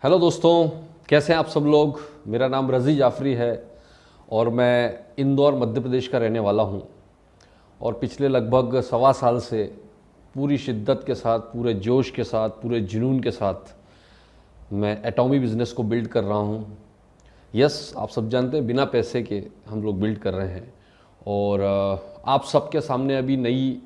Hello दोस्तों, कैसे हैं आप सब लोग। मेरा नाम रज़ी जाफ़री है और मैं इंदौर मध्य प्रदेश का रहने वाला हूं। और पिछले लगभग 1.25 साल से पूरी शिद्दत के साथ, पूरे जोश के साथ, पूरे जुनून के साथ मैं एटॉमी बिज़नेस को बिल्ड कर रहा हूं। यस, आप सब जानते हैं बिना पैसे के हम लोग बिल्ड कर रहे हैं। और आप सबके सामने अभी नई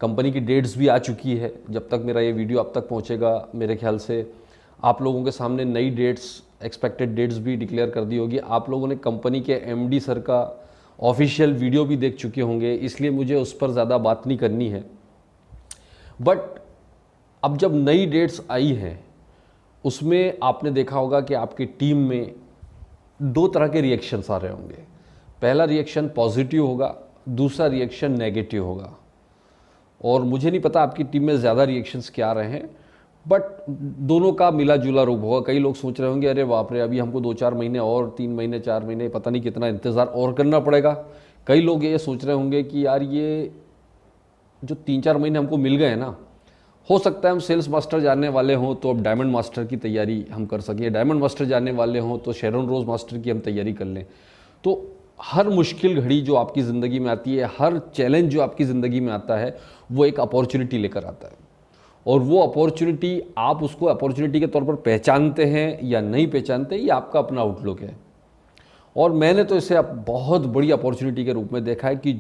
कंपनी की डेट्स भी आ चुकी है। जब तक मेरा ये वीडियो आप तक पहुंचेगा, मेरे ख्याल से आप लोगों के सामने नई डेट्स, एक्सपेक्टेड डेट्स भी डिक्लेयर कर दी होगी। आप लोगों ने कंपनी के एमडी सर का ऑफिशियल वीडियो भी देख चुके होंगे, इसलिए मुझे उस पर ज़्यादा बात नहीं करनी है। बट अब जब नई डेट्स आई हैं, उसमें आपने देखा होगा कि आपकी टीम में 2 तरह के रिएक्शंस आ रहे होंगे। पहला रिएक्शन पॉजिटिव होगा, दूसरा रिएक्शन नेगेटिव होगा। और मुझे नहीं पता आपकी टीम में ज़्यादा रिएक्शंस क्या आ रहे हैं, बट दोनों का मिला जुला रूप होगा। कई लोग सोच रहे होंगे अरे बाप रे, अभी हमको 2-4 महीने और 3 महीने 4 महीने पता नहीं कितना इंतज़ार और करना पड़ेगा। कई लोग ये सोच रहे होंगे कि यार ये जो 3-4 महीने हमको मिल गए हैं ना, हो सकता है हम सेल्स मास्टर जानने वाले हों तो अब डायमंड मास्टर की तैयारी हम कर सकें, डायमंड मास्टर जानने वाले हों तो शेरन रोज मास्टर की हम तैयारी कर लें। तो हर मुश्किल घड़ी जो आपकी ज़िंदगी में आती है, हर चैलेंज जो आपकी ज़िंदगी में आता है, वो एक अपॉर्चुनिटी लेकर आता है। और वो अपॉर्चुनिटी, आप उसको अपॉर्चुनिटी के तौर पर पहचानते हैं या नहीं पहचानते, ये आपका अपना आउटलुक है। और मैंने तो इसे अब बहुत बड़ी अपॉर्चुनिटी के रूप में देखा है कि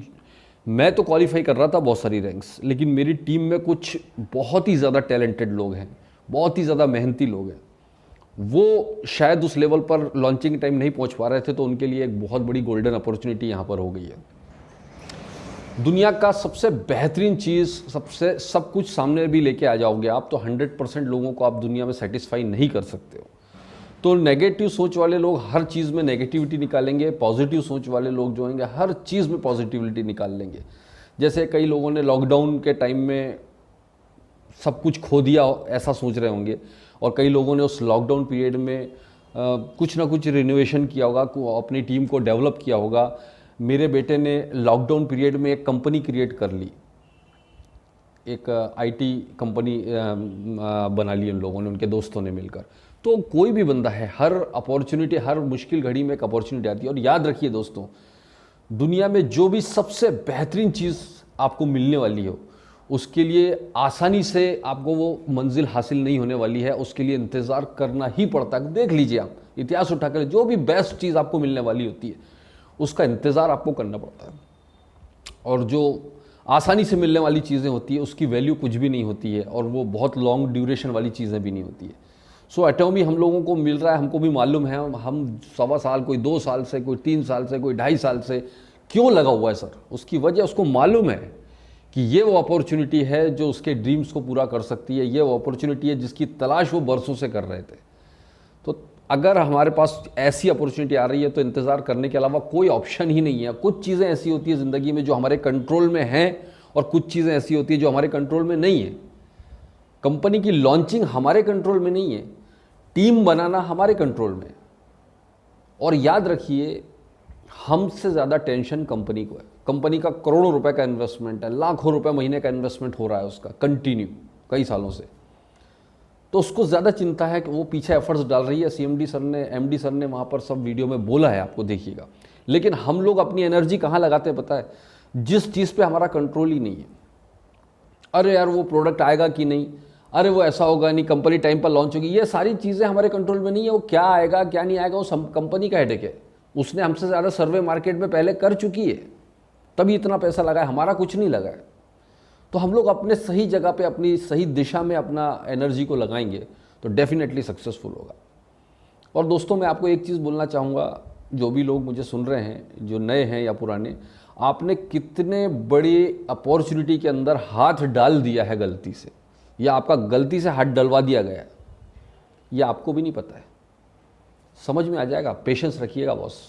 मैं तो क्वालिफाई कर रहा था बहुत सारी रैंक्स, लेकिन मेरी टीम में कुछ बहुत ही ज़्यादा टैलेंटेड लोग हैं, बहुत ही ज़्यादा मेहनती लोग हैं। वो शायद उस लेवल पर लॉन्चिंग टाइम नहीं पहुंच पा रहे थे, तो उनके लिए एक बहुत बड़ी गोल्डन अपॉर्चुनिटी यहाँ पर हो गई है। दुनिया का सबसे बेहतरीन चीज़, सब कुछ सामने भी लेके आ जाओगे आप, तो 100% लोगों को आप दुनिया में सेटिस्फाई नहीं कर सकते हो। तो नेगेटिव सोच वाले लोग हर चीज़ में नेगेटिविटी निकालेंगे, पॉजिटिव सोच वाले लोग जो होंगे हर चीज़ में पॉजिटिविटी निकाल लेंगे। जैसे कई लोगों ने लॉकडाउन के टाइम में सब कुछ खो दिया ऐसा सोच रहे होंगे, और कई लोगों ने उस लॉकडाउन पीरियड में कुछ ना कुछ रिनोवेशन किया होगा, अपनी टीम को डेवलप किया होगा। मेरे बेटे ने लॉकडाउन पीरियड में एक कंपनी क्रिएट कर ली, एक आईटी कंपनी बना ली उन लोगों ने, उनके दोस्तों ने मिलकर। तो कोई भी बंदा है, हर अपॉर्चुनिटी, हर मुश्किल घड़ी में एक अपॉर्चुनिटी आती है। और याद रखिए दोस्तों, दुनिया में जो भी सबसे बेहतरीन चीज़ आपको मिलने वाली हो, उसके लिए आसानी से आपको वो मंजिल हासिल नहीं होने वाली है, उसके लिए इंतज़ार करना ही पड़ता है। देख लीजिए आप, इतिहास उठाकर जो भी बेस्ट चीज़ आपको मिलने वाली होती है, उसका इंतज़ार आपको करना पड़ता है। और जो आसानी से मिलने वाली चीज़ें होती है, उसकी वैल्यू कुछ भी नहीं होती है, और वो बहुत लॉन्ग ड्यूरेशन वाली चीज़ें भी नहीं होती है। सो एटॉमी हम लोगों को मिल रहा है, हमको भी मालूम है। हम 1.25 साल, कोई 2 साल से, कोई 3 साल से, कोई 2.5 साल से क्यों लगा हुआ है सर, उसकी वजह उसको मालूम है कि ये वो अपॉर्चुनिटी है जो उसके ड्रीम्स को पूरा कर सकती है। ये वो अपॉर्चुनिटी है जिसकी तलाश वो बरसों से कर रहे थे। तो अगर हमारे पास ऐसी अपॉर्चुनिटी आ रही है तो इंतज़ार करने के अलावा कोई ऑप्शन ही नहीं है। कुछ चीज़ें ऐसी होती है ज़िंदगी में जो हमारे कंट्रोल में हैं, और कुछ चीज़ें ऐसी होती है जो हमारे कंट्रोल में नहीं है। कंपनी की लॉन्चिंग हमारे कंट्रोल में नहीं है, टीम बनाना हमारे कंट्रोल में। और याद रखिए, हमसे ज़्यादा टेंशन कंपनी को है। कंपनी का करोड़ों रुपए का इन्वेस्टमेंट है, लाखों रुपए महीने का इन्वेस्टमेंट हो रहा है उसका कंटिन्यू कई सालों से। तो उसको ज़्यादा चिंता है कि वो पीछे एफर्ट्स डाल रही है। एमडी सर ने वहाँ पर सब वीडियो में बोला है, आपको देखिएगा। लेकिन हम लोग अपनी एनर्जी कहाँ लगाते हैं पता है? जिस चीज़ पे हमारा कंट्रोल ही नहीं है। अरे यार वो प्रोडक्ट आएगा कि नहीं, अरे वो ऐसा होगा नहीं, कंपनी टाइम पर लॉन्च होगी, ये सारी चीज़ें हमारे कंट्रोल में नहीं है। वो क्या आएगा क्या नहीं आएगा, वो कंपनी का हेडेक है। उसने हमसे ज़्यादा सर्वे मार्केट में पहले कर चुकी है, तभी इतना पैसा लगा है, हमारा कुछ नहीं लगा है। तो हम लोग अपने सही जगह पे, अपनी सही दिशा में अपना एनर्जी को लगाएंगे तो डेफिनेटली सक्सेसफुल होगा। और दोस्तों, मैं आपको एक चीज़ बोलना चाहूँगा, जो भी लोग मुझे सुन रहे हैं, जो नए हैं या पुराने, आपने कितने बड़ी अपॉर्चुनिटी के अंदर हाथ डाल दिया है गलती से, या आपका गलती से हाथ डलवा दिया गया, ये आपको भी नहीं पता है। समझ में आ जाएगा, पेशेंस रखिएगा बॉस।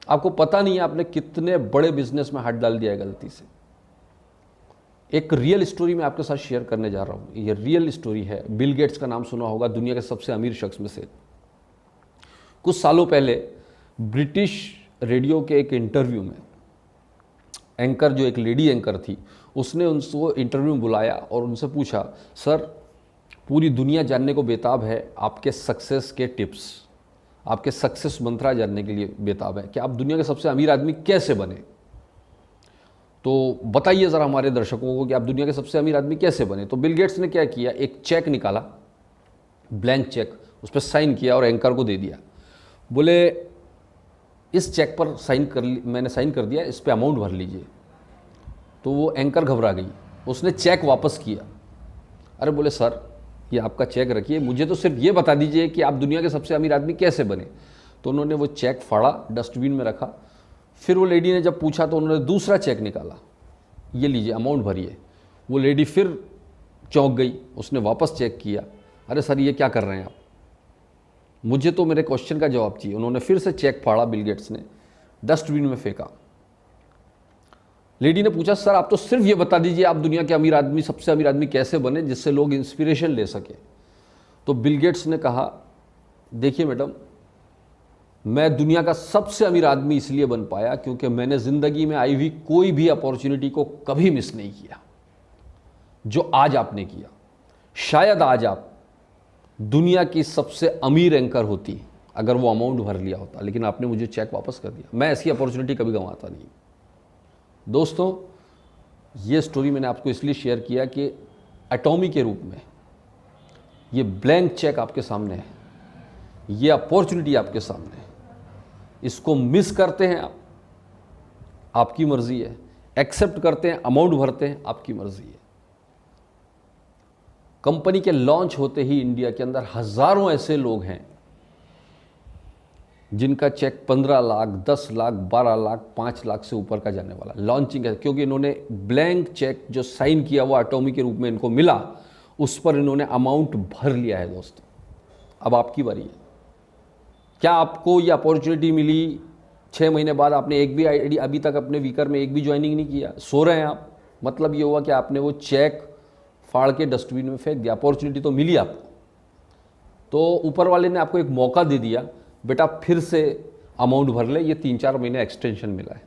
आपको पता नहीं है आपने कितने बड़े बिजनेस में हाथ डाल दिया है गलती से। एक रियल स्टोरी मैं आपके साथ शेयर करने जा रहा हूँ। ये रियल स्टोरी है। बिल गेट्स का नाम सुना होगा, दुनिया के सबसे अमीर शख्स में से। कुछ सालों पहले ब्रिटिश रेडियो के एक इंटरव्यू में एंकर, जो एक लेडी एंकर थी, उसने उनको इंटरव्यू में बुलाया और उनसे पूछा, सर पूरी दुनिया जानने को बेताब है आपके सक्सेस के टिप्स, आपके सक्सेस मंत्रा जानने के लिए बेताब है कि आप दुनिया के सबसे अमीर आदमी कैसे बने। तो बताइए ज़रा हमारे दर्शकों को कि आप दुनिया के सबसे अमीर आदमी कैसे बने। तो बिल गेट्स ने क्या किया, एक चेक निकाला, ब्लैंक चेक, उस पर साइन किया और एंकर को दे दिया। बोले इस चेक पर मैंने साइन कर दिया, इस पर अमाउंट भर लीजिए। तो वो एंकर घबरा गई, उसने चेक वापस किया। अरे बोले सर ये आपका चेक रखिए, मुझे तो सिर्फ ये बता दीजिए कि आप दुनिया के सबसे अमीर आदमी कैसे बने। तो उन्होंने वो चेक फाड़ा, डस्टबिन में रखा। फिर वो लेडी ने जब पूछा तो उन्होंने दूसरा चेक निकाला, ये लीजिए अमाउंट भरिए। वो लेडी फिर चौंक गई, उसने वापस चेक किया। अरे सर ये क्या कर रहे हैं आप, मुझे तो मेरे क्वेश्चन का जवाब चाहिए। उन्होंने फिर से चेक फाड़ा, बिल गेट्स ने डस्टबिन में फेंका। लेडी ने पूछा सर आप तो सिर्फ ये बता दीजिए आप दुनिया के अमीर आदमी, सबसे अमीर आदमी कैसे बने जिससे लोग इंस्पिरेशन ले सके। तो बिल गेट्स ने कहा देखिए मैडम, मैं दुनिया का सबसे अमीर आदमी इसलिए बन पाया क्योंकि मैंने ज़िंदगी में आई हुई कोई भी अपॉर्चुनिटी को कभी मिस नहीं किया जो आज आपने किया। शायद आज आप दुनिया की सबसे अमीर एंकर होती अगर वो अमाउंट भर लिया होता, लेकिन आपने मुझे चेक वापस कर दिया। मैं ऐसी अपॉर्चुनिटी कभी गंवाता नहीं। दोस्तों ये स्टोरी मैंने आपको इसलिए शेयर किया कि एटॉमी के रूप में ये ब्लैंक चेक आपके सामने है, ये अपॉर्चुनिटी आपके सामने है। इसको मिस करते हैं आप, आपकी मर्जी है। एक्सेप्ट करते हैं, अमाउंट भरते हैं, आपकी मर्जी है। कंपनी के लॉन्च होते ही इंडिया के अंदर हजारों ऐसे लोग हैं जिनका चेक 15 लाख, 10 लाख, 12 लाख, 5 लाख से ऊपर का जाने वाला लॉन्चिंग है, क्योंकि इन्होंने ब्लैंक चेक जो साइन किया वो एटॉमी के रूप में इनको मिला, उस पर इन्होंने अमाउंट भर लिया है। दोस्तों अब आपकी बारी है। क्या आपको ये अपॉर्चुनिटी मिली, 6 महीने बाद आपने एक भी आईडी अभी तक अपने वीकर में एक भी ज्वाइनिंग नहीं किया, सो रहे हैं आप, मतलब ये हुआ कि आपने वो चेक फाड़ के डस्टबिन में फेंक दिया। अपॉर्चुनिटी तो मिली आपको, तो ऊपर वाले ने आपको एक मौका दे दिया, बेटा फिर से अमाउंट भर ले, ये 3-4 महीने एक्सटेंशन मिला है,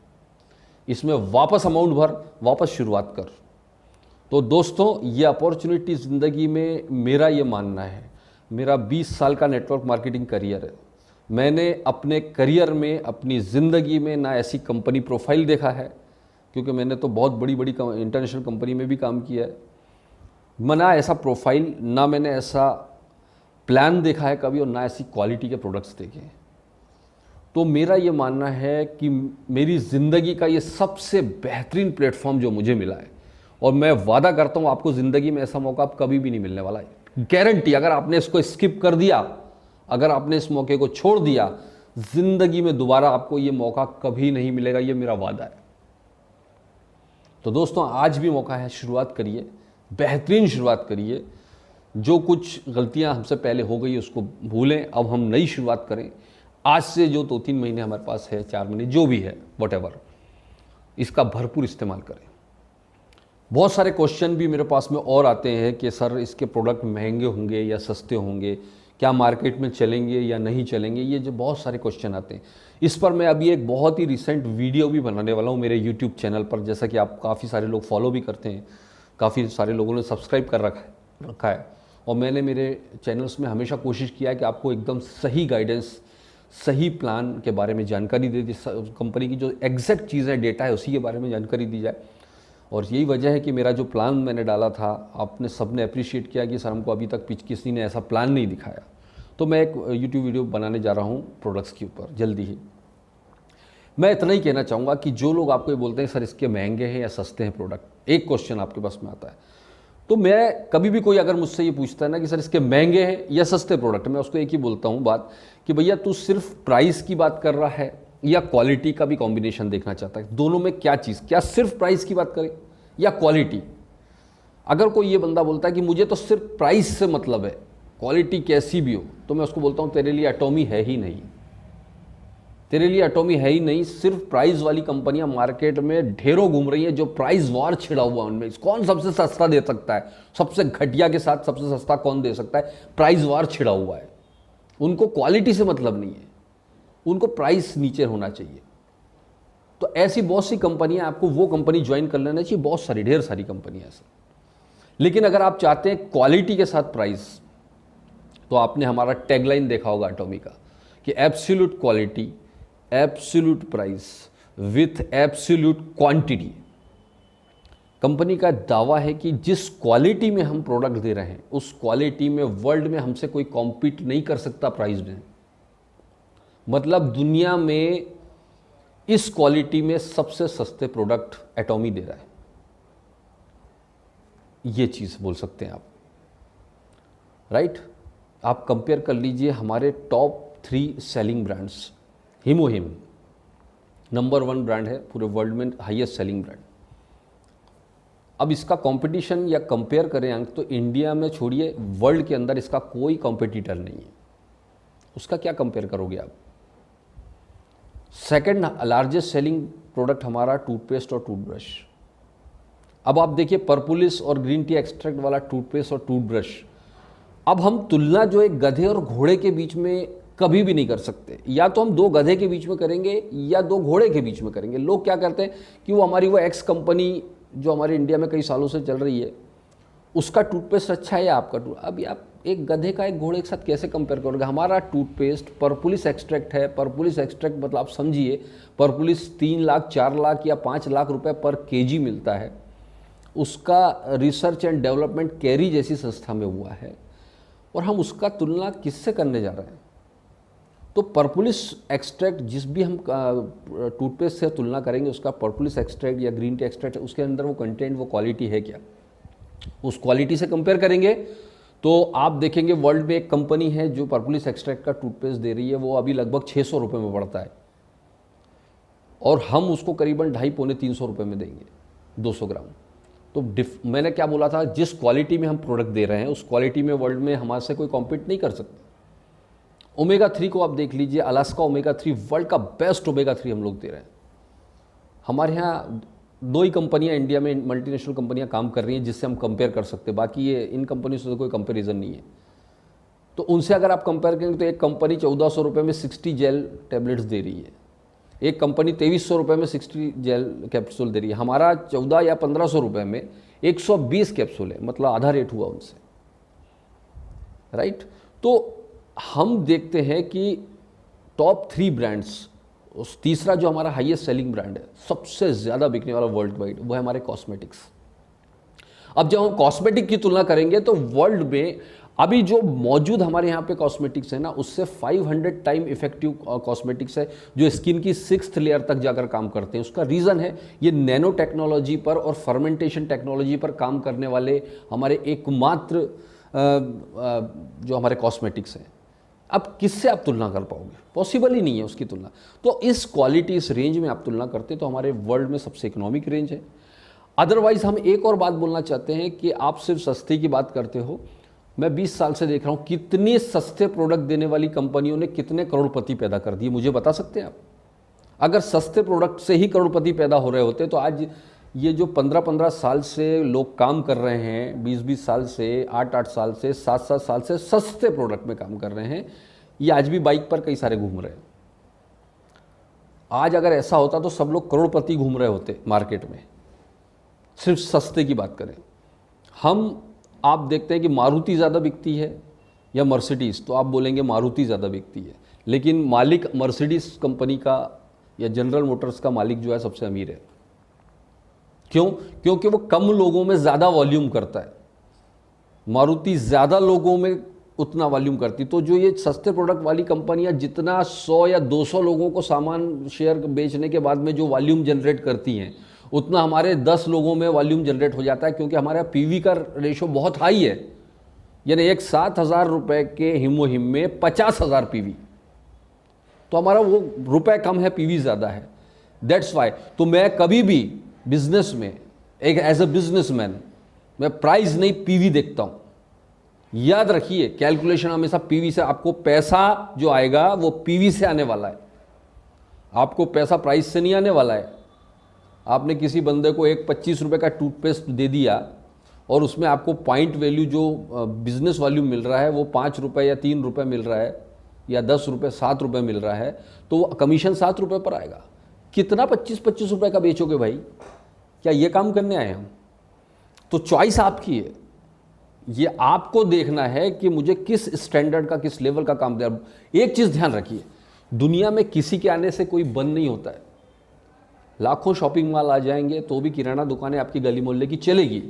इसमें वापस अमाउंट भर, वापस शुरुआत कर। तो दोस्तों ये अपॉर्चुनिटी ज़िंदगी में, मेरा ये मानना है, मेरा 20 साल का नेटवर्क मार्केटिंग करियर है। मैंने अपने करियर में, अपनी ज़िंदगी में ना ऐसी कंपनी प्रोफाइल देखा है, क्योंकि मैंने तो बहुत बड़ी बड़ी इंटरनेशनल कंपनी में भी काम किया है, ना ऐसा प्रोफाइल, ना मैंने ऐसा प्लान देखा है कभी, और ना ऐसी क्वालिटी के प्रोडक्ट्स देखे हैं। तो मेरा ये मानना है कि मेरी ज़िंदगी का ये सबसे बेहतरीन प्लेटफॉर्म जो मुझे मिला है, और मैं वादा करता हूँ आपको ज़िंदगी में ऐसा मौका आप कभी भी नहीं मिलने वाला है, गारंटी। अगर आपने इसको स्किप कर दिया, अगर आपने इस मौके को छोड़ दिया, ज़िंदगी में दोबारा आपको ये मौका कभी नहीं मिलेगा, ये मेरा वादा है। तो दोस्तों आज भी मौका है, शुरुआत करिए, बेहतरीन शुरुआत करिए। जो कुछ गलतियां हमसे पहले हो गई उसको भूलें, अब हम नई शुरुआत करें। आज से जो 2-3 महीने हमारे पास है, 4 महीने जो भी है, व्हाटएवर, इसका भरपूर इस्तेमाल करें। बहुत सारे क्वेश्चन भी मेरे पास में और आते हैं कि सर इसके प्रोडक्ट महंगे होंगे या सस्ते होंगे, क्या मार्केट में चलेंगे या नहीं चलेंगे, ये जो बहुत सारे क्वेश्चन आते हैं। इस पर मैं अभी एक बहुत ही रिसेंट वीडियो भी बनाने वाला हूँ मेरे यूट्यूब चैनल पर, जैसा कि आप काफ़ी सारे लोग फॉलो भी करते हैं, काफ़ी सारे लोगों ने सब्सक्राइब कर रखा है। और मैंने मेरे चैनल्स में हमेशा कोशिश किया है कि आपको एकदम सही गाइडेंस, सही प्लान के बारे में जानकारी दे दी, कंपनी की जो एग्जैक्ट चीज़ें, डेटा है, उसी के बारे में जानकारी दी जाए। और यही वजह है कि मेरा जो प्लान मैंने डाला था, आपने सबने अप्रिशिएट किया कि सर हमको अभी तक किसी ने ऐसा प्लान नहीं दिखाया। तो मैं एक यूट्यूब वीडियो बनाने जा रहा हूँ प्रोडक्ट्स के ऊपर जल्दी ही। मैं इतना ही कहना चाहूँगा कि जो लोग आपको ये बोलते हैं सर इसके महंगे हैं या सस्ते हैं प्रोडक्ट, एक क्वेश्चन आपके पास में आता है, तो मैं कभी भी कोई अगर मुझसे ये पूछता है ना कि सर इसके महंगे हैं या सस्ते प्रोडक्ट, मैं उसको एक ही बोलता हूँ बात कि भैया तू सिर्फ प्राइस की बात कर रहा है या क्वालिटी का भी कॉम्बिनेशन देखना चाहता है, दोनों में क्या चीज़, क्या सिर्फ प्राइस की बात करें या क्वालिटी। अगर कोई ये बंदा बोलता है कि मुझे तो सिर्फ प्राइस से मतलब है, क्वालिटी कैसी भी हो, तो मैं उसको बोलता हूँ तेरे लिए एटॉमी है ही नहीं, तेरे लिए एटॉमी है ही नहीं। सिर्फ प्राइस वाली कंपनियां मार्केट में ढेरों घूम रही हैं, जो प्राइस वॉर छिड़ा हुआ है उनमें, कौन सबसे सस्ता दे सकता है, सबसे घटिया के साथ सबसे सस्ता कौन दे सकता है, प्राइस वॉर छिड़ा हुआ है। उनको क्वालिटी से मतलब नहीं है, उनको प्राइस नीचे होना चाहिए। तो ऐसी बहुत सी कंपनियां, आपको वो कंपनी ज्वाइन कर लेना चाहिए, बहुत सारी, ढेर सारी कंपनियां ऐसी। लेकिन अगर आप चाहते हैं क्वालिटी के साथ प्राइस, तो आपने हमारा टैगलाइन देखा होगा एटॉमी का कि absolute quality, absolute price with absolute quantity. Company का दावा है कि जिस क्वालिटी में हम प्रोडक्ट दे रहे हैं उस क्वालिटी में वर्ल्ड में हमसे कोई कॉम्पीट नहीं कर सकता प्राइस में। मतलब दुनिया में इस क्वालिटी में सबसे सस्ते प्रोडक्ट एटॉमी दे रहा है, ये चीज़ बोल सकते हैं आप, राइट। आप कंपेयर कर लीजिए हमारे टॉप 3 सेलिंग ब्रांड्स। हिमोहिम नंबर 1 ब्रांड है पूरे वर्ल्ड में, हाईएस्ट सेलिंग ब्रांड। अब इसका कंपटीशन या कंपेयर करें अंक, तो इंडिया में छोड़िए, वर्ल्ड के अंदर इसका कोई कॉम्पिटिटर नहीं है। उसका क्या कंपेयर करोगे आप। सेकंड लार्जेस्ट सेलिंग प्रोडक्ट हमारा टूथपेस्ट और टूथब्रश। अब आप देखिए परपुलिस और ग्रीन टी एक्सट्रैक्ट वाला टूथपेस्ट और टूथब्रश, अब हम तुलना जो एक गधे और घोड़े के बीच में कभी भी नहीं कर सकते। या तो हम 2 गधे के बीच में करेंगे या 2 घोड़े के बीच में करेंगे। लोग क्या करते हैं कि वो हमारी वो एक्स कंपनी जो हमारे इंडिया में कई सालों से चल रही है, उसका टूथपेस्ट अच्छा है या आपका अभी आप एक गधे का एक घोड़े के साथ कैसे कंपेयर करोगे। हमारा टूथपेस्ट परपुलिस एक्सट्रैक्ट है। परपुलिस एक्सट्रैक्ट मतलब आप समझिए, परपुलिस 3 लाख 4 लाख या 5 लाख रुपए पर केजी मिलता है। उसका रिसर्च एंड डेवलपमेंट कैरी जैसी संस्था में हुआ है, और हम उसका तुलना किससे करने जा रहे हैं। तो परपुलिस एक्सट्रैक्ट जिस भी हम टूथपेस्ट से तुलना करेंगे, उसका परपुलिस एक्सट्रैक्ट या ग्रीन टी एक्सट्रैक्ट, उसके अंदर वो कंटेंट, वो क्वालिटी है क्या, उस क्वालिटी से कंपेयर करेंगे तो आप देखेंगे वर्ल्ड में एक कंपनी है जो परपुलिस एक्सट्रैक्ट का टूथपेस्ट दे रही है, वो अभी लगभग 600 रुपये में पड़ता है, और हम उसको करीबन 250-300 रुपये में देंगे 200 ग्राम। तो मैंने क्या बोला था, जिस क्वालिटी में हम प्रोडक्ट दे रहे हैं उस क्वालिटी में वर्ल्ड में हमारे से कोई कॉम्पीट नहीं कर सकता। ओमेगा 3 को आप देख लीजिए, अलास्का ओमेगा 3 वर्ल्ड का बेस्ट ओमेगा 3 हम लोग दे रहे हैं। हमारे यहाँ 2 ही कंपनियां इंडिया में, मल्टीनेशनल कंपनियां काम कर रही हैं जिससे हम कंपेयर कर सकते हैं, बाकी ये इन कंपनी से तो कोई कंपेरिजन नहीं है। तो उनसे अगर आप कंपेयर करेंगे तो एक कंपनी 1400 रुपये में 60 जेल टैबलेट्स दे रही है, एक कंपनी 2300 रुपये में 60 जेल कैप्सूल दे रही है। हमारा 14 या 1500 रुपये में 120 कैप्सूल है, मतलब आधा रेट हुआ उनसे, राइट। तो हम देखते हैं कि टॉप 3 ब्रांड्स, उस तीसरा जो हमारा हाईएस्ट सेलिंग ब्रांड है, सबसे ज़्यादा बिकने वाला वर्ल्ड वाइड, वो है हमारे कॉस्मेटिक्स। अब जब हम कॉस्मेटिक की तुलना करेंगे तो वर्ल्ड में अभी जो मौजूद हमारे यहाँ पे कॉस्मेटिक्स है ना, उससे 500 टाइम इफेक्टिव कॉस्मेटिक्स है जो स्किन की 6th लेयर तक जाकर काम करते हैं। उसका रीज़न है ये नैनो टेक्नोलॉजी पर और फर्मेंटेशन टेक्नोलॉजी पर काम करने वाले हमारे एकमात्र जो हमारे कॉस्मेटिक्स हैं। अब किससे आप तुलना कर पाओगे, पॉसिबल ही नहीं है उसकी तुलना। तो इस क्वालिटी, इस रेंज में आप तुलना करते तो हमारे वर्ल्ड में सबसे इकोनॉमिक रेंज है। अदरवाइज हम एक और बात बोलना चाहते हैं कि आप सिर्फ सस्ते की बात करते हो। मैं 20 साल से देख रहा हूँ कितने सस्ते प्रोडक्ट देने वाली कंपनियों ने कितने करोड़पति पैदा कर दिए, मुझे बता सकते हैं आप। अगर सस्ते प्रोडक्ट से ही करोड़पति पैदा हो रहे होते तो आज ये जो 15-15 साल से लोग काम कर रहे हैं, 20-20 साल से, 8-8 साल से, 7-7 साल से सस्ते प्रोडक्ट में काम कर रहे हैं, ये आज भी बाइक पर कई सारे घूम रहे हैं। आज अगर ऐसा होता तो सब लोग करोड़पति घूम रहे होते मार्केट में, सिर्फ सस्ते की बात करें। आप देखते हैं कि मारुति ज़्यादा बिकती है या मर्सिडीज़, तो आप बोलेंगे मारुति ज़्यादा बिकती है, लेकिन मालिक मर्सिडीज़ कंपनी का या जनरल मोटर्स का मालिक जो है सबसे अमीर है। क्यों? क्योंकि वो कम लोगों में ज़्यादा वॉल्यूम करता है। मारुति ज़्यादा लोगों में उतना वॉल्यूम करती। तो जो ये सस्ते प्रोडक्ट वाली कंपनियां जितना 100 या 200 लोगों को सामान शेयर बेचने के बाद में जो वॉल्यूम जनरेट करती हैं, उतना हमारे 10 लोगों में वॉल्यूम जनरेट हो जाता है, क्योंकि हमारा पीवी का रेशो बहुत हाई है। यानी एक 7,000 रुपये के हिमोहिम में 50,000 पीवी, तो हमारा वो रुपए कम है, पीवी ज़्यादा है। दैट्स वाई तो मैं कभी भी बिजनेस में एक एज अ बिजनेसमैन मैं प्राइस नहीं पीवी देखता हूँ। याद रखिए, कैलकुलेशन हमेशा पीवी से, आपको पैसा जो आएगा वो पीवी से आने वाला है, आपको पैसा प्राइस से नहीं आने वाला है। आपने किसी बंदे को एक 25 रुपये का टूथपेस्ट दे दिया और उसमें आपको पॉइंट वैल्यू जो बिजनेस वॉल्यूम मिल रहा है वो 5 रुपये या 3 रुपये मिल रहा है, या 10 रुपये 7 रुपये मिल रहा है, तो वो कमीशन 7 रुपये पर आएगा। कितना 25-25 रुपये का बेचोगे भाई? क्या ये काम करने आए हम? तो चॉइस आपकी है। ये आपको देखना है कि मुझे किस स्टैंडर्ड का, किस लेवल का काम दे। एक चीज़ ध्यान रखिए, दुनिया में किसी के आने से कोई बंद नहीं होता है। लाखों शॉपिंग मॉल आ जाएंगे तो भी किराना दुकानें आपकी गली मोहल्ले की चलेगी।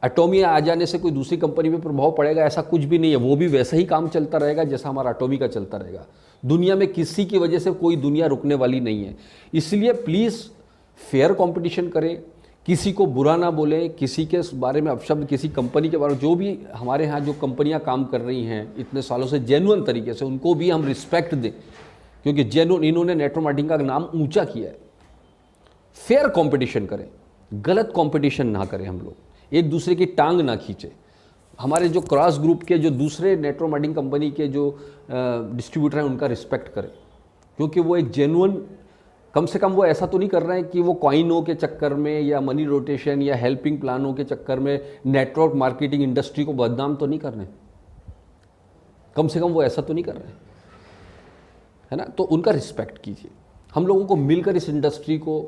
एटॉमी आ जाने से कोई दूसरी कंपनी पे प्रभाव पड़ेगा ऐसा कुछ भी नहीं है, वो भी वैसा ही काम चलता रहेगा जैसा हमारा एटॉमी का चलता रहेगा। दुनिया में किसी की वजह से कोई दुनिया रुकने वाली नहीं है। इसलिए प्लीज़ फेयर कंपटीशन करें, किसी को बुरा ना बोलें, किसी के बारे में अपशब्द, किसी कंपनी के बारे में, जो भी हमारे यहाँ जो कंपनियाँ काम कर रही हैं इतने सालों से जेन्युइन तरीके से, उनको भी हम रिस्पेक्ट दें, क्योंकि जेन्युइन इन्होंने नेटवर्क मार्केटिंग का नाम ऊंचा किया है। फेयर कंपटीशन करें, गलत कंपटीशन ना करें, हम लोग एक दूसरे की टांग ना खींचे। हमारे जो क्रॉस ग्रुप के जो दूसरे नेटवर्क मार्केटिंग कंपनी के जो डिस्ट्रीब्यूटर हैं उनका रिस्पेक्ट करें, क्योंकि वो एक जेन्युइन, कम से कम वो ऐसा तो नहीं कर रहे हैं कि वो कॉइनों के चक्कर में या मनी रोटेशन या हेल्पिंग प्लानों के चक्कर में नेटवर्क मार्केटिंग इंडस्ट्री को बदनाम तो नहीं कर रहे, कम से कम वो ऐसा तो नहीं कर रहे, है ना। तो उनका रिस्पेक्ट कीजिए। हम लोगों को मिलकर इस इंडस्ट्री को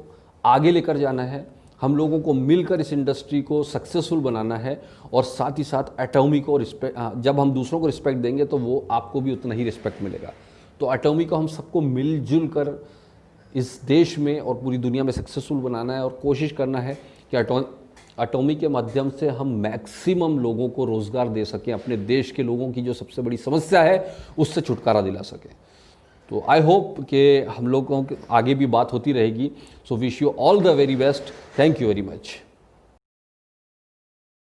आगे लेकर जाना है, हम लोगों को मिलकर इस इंडस्ट्री को सक्सेसफुल बनाना है, और साथ ही साथ एटॉमी को रिस्पेक्ट, जब हम दूसरों को रिस्पेक्ट देंगे तो वो आपको भी उतना ही रिस्पेक्ट मिलेगा। तो एटॉमी को हम सबको मिलजुल कर इस देश में और पूरी दुनिया में सक्सेसफुल बनाना है, और कोशिश करना है कि एटॉमी के माध्यम से हम मैक्सिमम लोगों को रोज़गार दे सकें, अपने देश के लोगों की जो सबसे बड़ी समस्या है उससे छुटकारा दिला सकें। तो आई होप कि हम लोगों के आगे भी बात होती रहेगी। So wish you all the very best. Thank you very much.